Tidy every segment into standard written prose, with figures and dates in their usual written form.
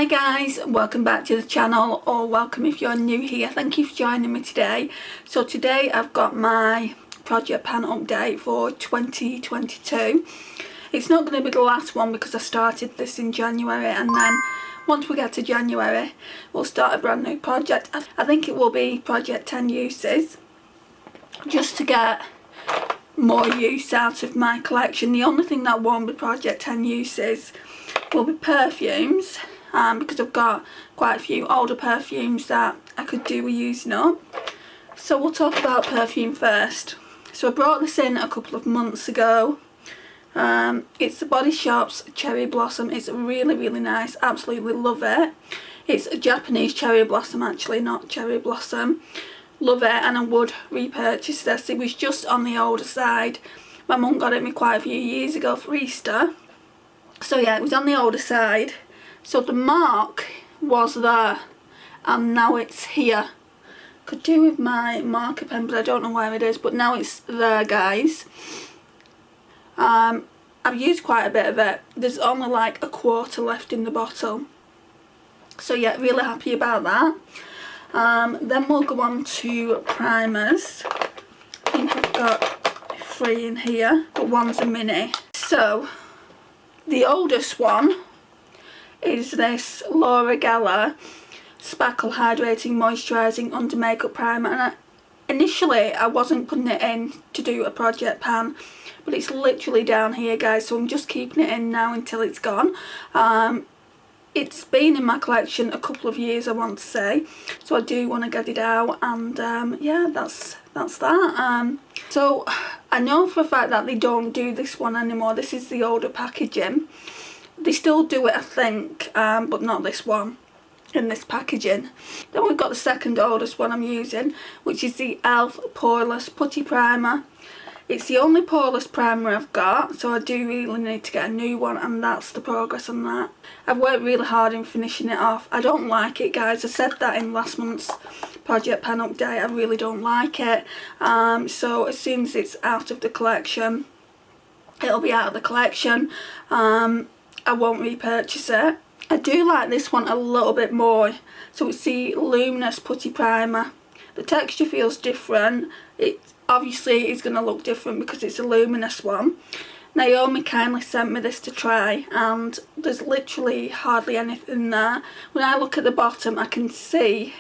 Hi guys, welcome back to the channel, or welcome if you're new here. Thank you for joining me today. So today I've got my project pan update for 2022. It's not going to be the last one because I started this in January, and then once we get to January we'll start a brand new project. I think it will be project 10 uses, just to get more use out of my collection. The only thing that won't be project 10 uses will be perfumes, because I've got quite a few older perfumes that I could do with using up. So we'll talk about perfume first. So I brought this in a couple of months ago. It's the Body Shop's Cherry Blossom. It's really nice, absolutely love it. It's a Japanese cherry blossom actually, not cherry blossom. Love it, and I would repurchase this. It was just on the older side. My mum got it me quite a few years ago for Easter. So yeah, it was on the older side. So the mark was there, and now it's here. Could do with my marker pen, but I don't know where it is, but now it's there, guys. I've used quite a bit of it. There's only like a quarter left in the bottle. So yeah, really happy about that. Then we'll go on to primers. I think I've got 3 in here, but one's a mini. So the oldest one is this Laura Geller Sparkle Hydrating Moisturising Under Makeup Primer, and initially I wasn't putting it in to do a project pan, but it's literally down here, guys, so I'm just keeping it in now until it's gone. It's been in my collection a couple of years, I want to say, so I do want to get it out, and yeah, that's that. So I know for a fact that they don't do this one anymore. This is the older packaging. They still do it, I think, but not this one in this packaging. Then we've got the second oldest one I'm using, which is the e.l.f. Poreless Putty Primer. It's the only poreless primer I've got, so I do really need to get a new one, and that's the progress on that. I've worked really hard in finishing it off. I don't like it, guys. I said that in last month's project pan update. I really don't like it. So as soon as it's out of the collection, it'll be out of the collection. I won't repurchase it. I do like this one a little bit more. So it's the Luminous Putty Primer. The texture feels different. It obviously is going to look different because it's a luminous one. Naomi kindly sent me this to try, and there's literally hardly anything there. When I look at the bottom, I can see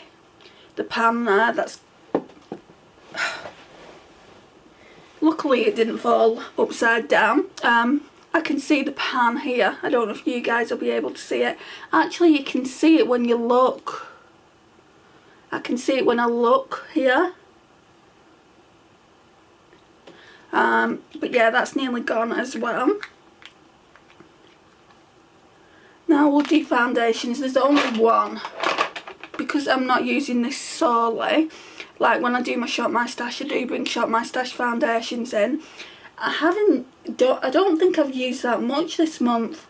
the pan there. That's luckily it didn't fall upside down. I can see the pan here. I don't know if you guys will be able to see it. Actually, you can see it when you look. I can see it when I look here. But yeah, that's nearly gone as well. Now we'll do foundations. There's only one, because I'm not using this solely. Like when I do my Shop My Stash, I do bring Shop My Stash foundations in. I don't think I've used that much this month.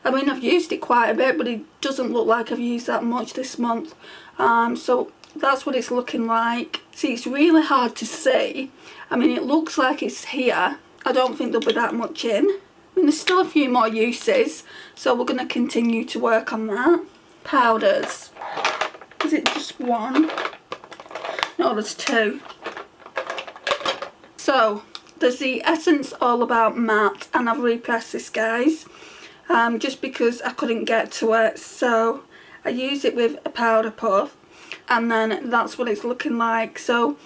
I mean, I've used it quite a bit, but it doesn't look like I've used that much this month. So that's what it's looking like. See, it's really hard to see. I mean, it looks like it's here. I don't think there'll be that much in. I mean, there's still a few more uses, so we're going to continue to work on that. Powders. Is it just one? No, there's 2. So there's the Essence All About Matte, and I've repressed this, guys, just because I couldn't get to it. So I use it with a powder puff, and then that's what it's looking like. So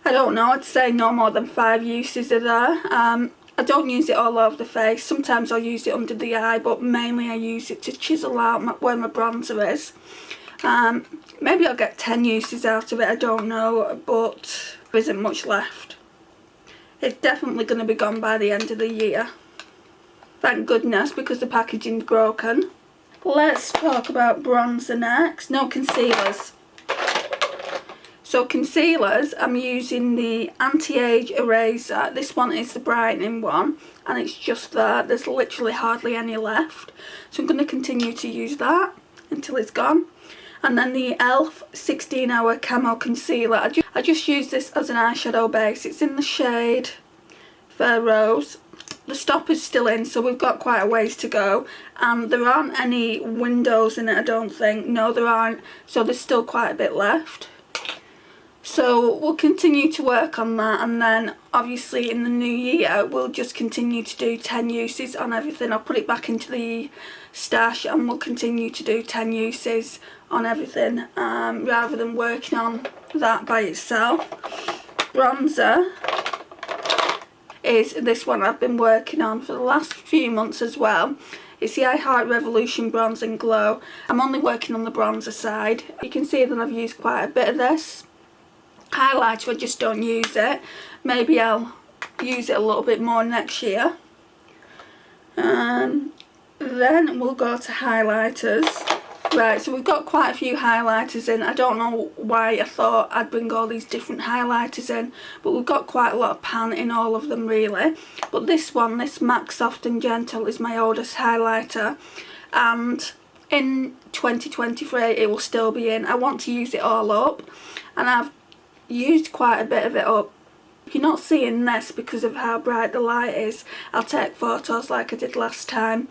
I don't know, I'd say no more than 5 uses are there. I don't use it all over the face. Sometimes I'll use it under the eye, but mainly I use it to chisel out where my bronzer is. Maybe I'll get 10 uses out of it, I don't know, but there isn't much left. It's definitely going to be gone by the end of the year. Thank goodness, because the packaging's broken. Let's talk about bronzer next. No, concealers. So concealers, I'm using the Anti-Age Eraser. This one is the brightening one, and it's just there. There's literally hardly any left. So I'm going to continue to use that until it's gone. And then the e.l.f. 16 Hour Camo Concealer. I just use this as an eyeshadow base. It's in the shade Fair Rose. the stopper's still in, so we've got quite a ways to go, and there aren't any windows in it, I don't think. No, there aren't, so there's still quite a bit left. So we'll continue to work on that, and then obviously in the new year we'll just continue to do 10 uses on everything. I'll put it back into the stash and we'll continue to do 10 uses on everything, rather than working on that by itself. Bronzer is this one I've been working on for the last few months as well. It's the I Heart Revolution Bronze and Glow. I'm only working on the bronzer side. You can see that I've used quite a bit of this. Highlighter, I just don't use it. Maybe I'll use it a little bit more next year. Then we'll go to highlighters. Right, so we've got quite a few highlighters in. I don't know why I thought I'd bring all these different highlighters in, but we've got quite a lot of pan in all of them really. But this one, this MAC Soft and Gentle, is my oldest highlighter, and in 2023 it will still be in. I want to use it all up, and I've used quite a bit of it up. If you're not seeing this because of how bright the light is, I'll take photos like I did last time,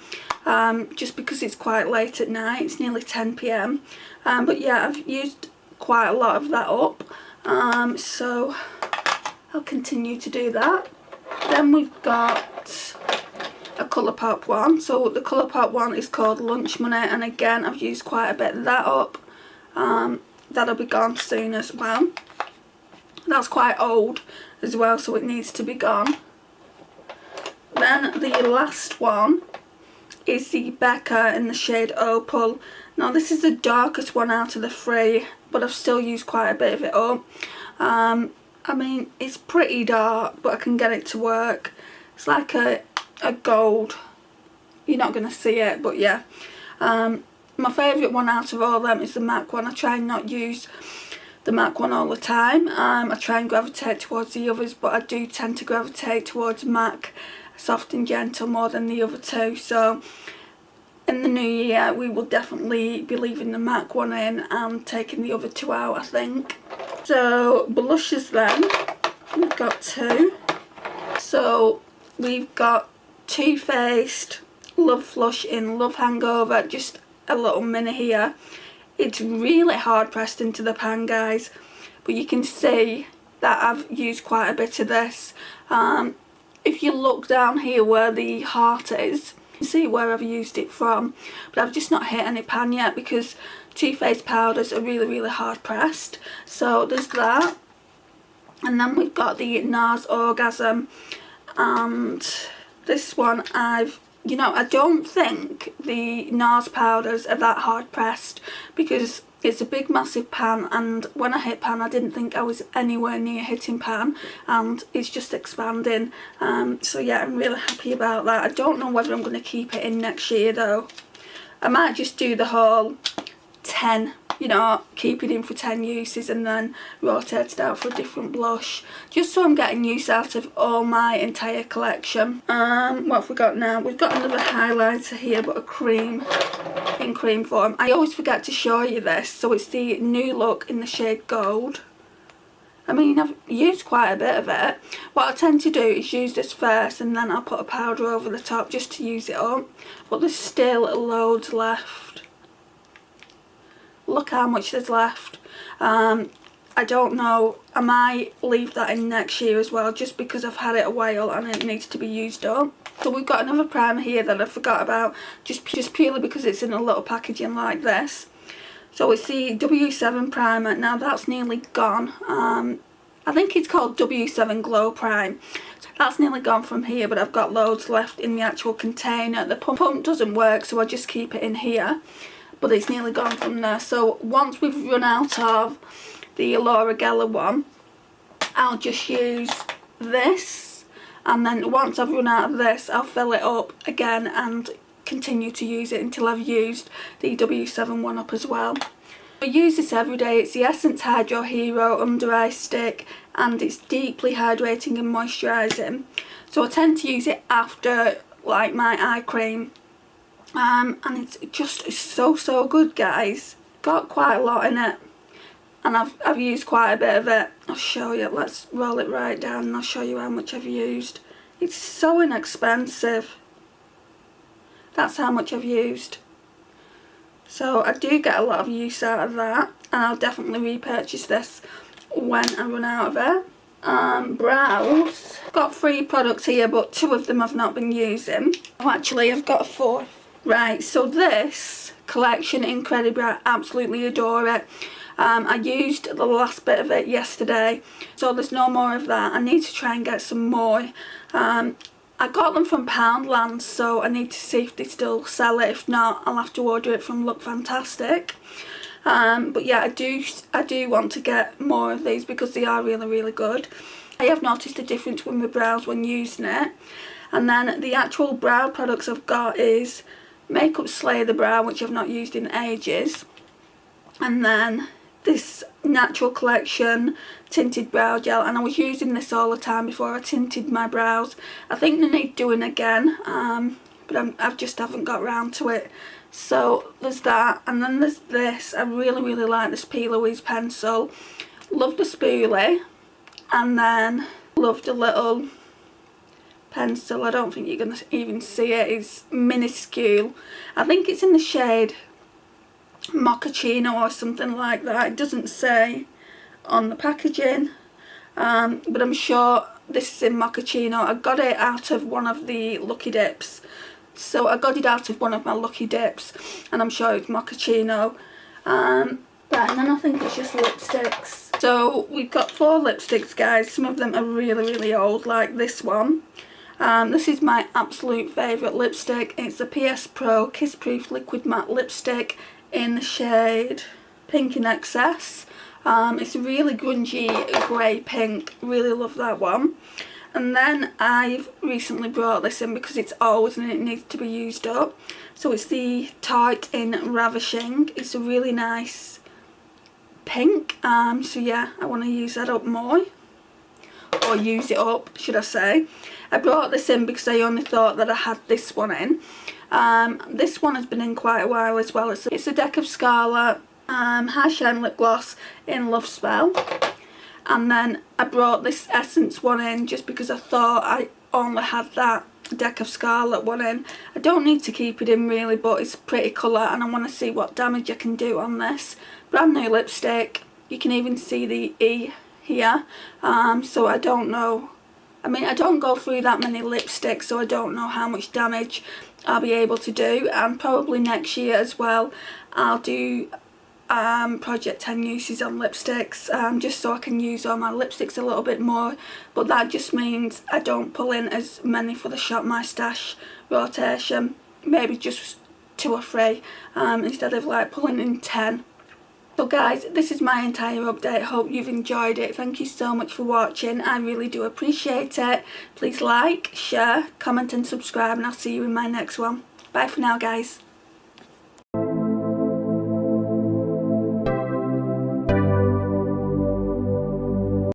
just because it's quite late at night. It's nearly 10 PM, but yeah, I've used quite a lot of that up, so I'll continue to do that. Then we've got a Colourpop one. So the Colourpop one is called Lunch Money, and again I've used quite a bit of that up. That'll be gone soon as well. That's quite old as well, so it needs to be gone. Then the last one is the Becca in the shade Opal. Now this is the darkest one out of the three, but I've still used quite a bit of it up. I mean, it's pretty dark, but I can get it to work. It's like a gold. You're not going to see it, but yeah. My favourite one out of all of them is the MAC one. I try and not use the MAC one all the time. I try and gravitate towards the others, but I do tend to gravitate towards MAC Soft and Gentle more than the other two. So in the new year we will definitely be leaving the MAC one in and taking the other two out, I think. So blushes then, we've got two. So we've got Too Faced Love Flush in Love Hangover, just a little mini here. It's really hard pressed into the pan, guys, but you can see that I've used quite a bit of this. If you look down here where the heart is, you can see where I've used it from, but I've just not hit any pan yet because Too Faced powders are really hard pressed. So there's that. And then we've got the NARS Orgasm, and this one I don't think the NARS powders are that hard pressed because it's a big massive pan, and when I hit pan I didn't think I was anywhere near hitting pan, and it's just expanding. So yeah, I'm really happy about that. I don't know whether I'm going to keep it in next year though. I might just do the whole 10, keep it in for 10 uses and then rotate it out for a different blush, just so I'm getting use out of all my entire collection. What have we got now? We've got another highlighter here, but a cream, in cream form. I always forget to show you this. So it's the New Look in the shade Gold. I mean, I've used quite a bit of it. What I tend to do is use this first and then I'll put a powder over the top just to use it up, but there's still loads left. Look how much there's left. I don't know, I might leave that in next year as well, just because I've had it a while and it needs to be used up. So we've got another primer here that I forgot about, just purely because it's in a little packaging like this. So it's the W7 primer. Now that's nearly gone. I think it's called W7 Glow Prime. So that's nearly gone from here, but I've got loads left in the actual container. The pump doesn't work, so I just keep it in here, but it's nearly gone from there. So once we've run out of the Laura Geller one, I'll just use this, and then once I've run out of this I'll fill it up again and continue to use it until I've used the W7 one up as well. I use this every day. It's the Essence Hydro Hero Under Eye Stick, and it's deeply hydrating and moisturising. So I tend to use it after like my eye cream, and it's just so good, guys. Got quite a lot in it, and I've used quite a bit of it. I'll show you. Let's roll it right down and I'll show you how much I've used. It's so inexpensive. That's how much I've used. So I do get a lot of use out of that, and I'll definitely repurchase this when I run out of it. Brows. Got 3 products here, but 2 of them I've not been using. Oh, actually I've got a 4th. Right, so this collection Incredible, I absolutely adore it. I used the last bit of it yesterday, so there's no more of that. I need to try and get some more. I got them from Poundland, so I need to see if they still sell it. If not, I'll have to order it from Look Fantastic. But yeah, I do want to get more of these because they are really, really good. I have noticed a difference with my brows when using it. And then the actual brow products I've got is Makeup Slay the Brow, which I've not used in ages. And then this Natural Collection tinted brow gel, and I was using this all the time before I tinted my brows. I think they need doing again, but I just haven't got around to it. So there's that, and then there's this. I really, really like this P. Louise pencil. Love the spoolie, and then love the little pencil. I don't think you're going to even see it. It's minuscule. I think it's in the shade Mochaccino or something like that. It doesn't say on the packaging, but I'm sure this is in Mochaccino. I got it out of one of the Lucky Dips. So I got it out of one of my Lucky Dips, and I'm sure it's Mochaccino. Right, and then I think it's just lipsticks. So we've got 4 lipsticks, guys. Some of them are really, really old, like this one. This is my absolute favourite lipstick. It's the PS Pro Kiss Proof Liquid Matte Lipstick in the shade Pink in Excess. It's a really grungy grey pink. Really love that one. And then I've recently brought this in because it's old and it needs to be used up. So it's the Tarte in Ravishing. It's a really nice pink. So yeah, I want to use that up more. Or use it up, should I say. I brought this in because I only thought that I had this one in. This one has been in quite a while as well. It's a Deck of Scarlet High Shine Lip Gloss in Love Spell. And then I brought this Essence one in just because I thought I only had that Deck of Scarlet one in. I don't need to keep it in really, but it's a pretty colour and I want to see what damage I can do on this. Brand new lipstick. You can even see the E here. So I don't know. I mean, I don't go through that many lipsticks, so I don't know how much damage I'll be able to do. And probably next year as well, I'll do Project 10 uses on lipsticks, just so I can use all my lipsticks a little bit more. But that just means I don't pull in as many for the Shop My Stash rotation. Maybe just 2 or 3 instead of like pulling in 10. So guys, this is my entire update. Hope you've enjoyed it. Thank you so much for watching. I really do appreciate it. Please like, share, comment and subscribe, and I'll see you in my next one. Bye for now, guys.